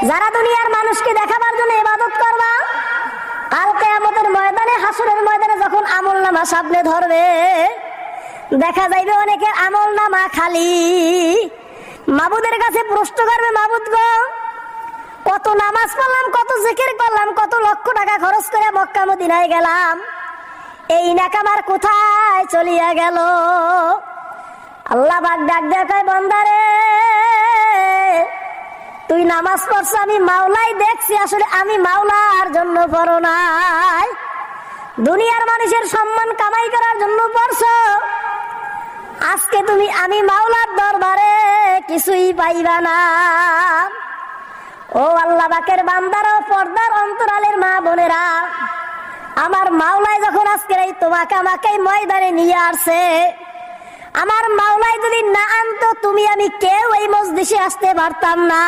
যারা দুনিয়ার মানুষকে দেখাবার জন্য ইবাদত করবা, কাল কিয়ামতের ময়দানে, হাসরের ময়দানে যখন আমলনামা সামনে ধরবে, দেখা যাইবে অনেকের আমলনামা খালি। মাবুদের কাছে প্রশ্ন করবে, মাবুদ গো, কত নামাজ পড়লাম, কত জিকির করলাম, কত লক্ষ টাকা খরচ করে মক্কা মদিনায় গেলাম, এই নাকামার কোথায় চলিয়া গেল? আল্লাহ পাক ডাক দেয়া কয়, বান্দারে, তুই নামাজ পড়ছ, আমি মাওলাই দেখছি, আসলে আমি মাওলার জন্য পড়ো নাই, দুনিয়ার মানুষের সম্মান কামাই করার জন্য পড়ছো। আজকে তুমি আমি মাওলার দরবারে কিছুই পাইবা না। ও আল্লাহ পাকের বান্দারা, পর্দার অন্তরালের মা বোনেরা, আমার মাওলাই যখন আজকে এই তোমাকে আমাকে ময়দানে নিয়ে আসছে, আমার মাওলাই যদি না আনতো, তুমি আমি কেউ এই মজলিসে আসতে পারতাম না।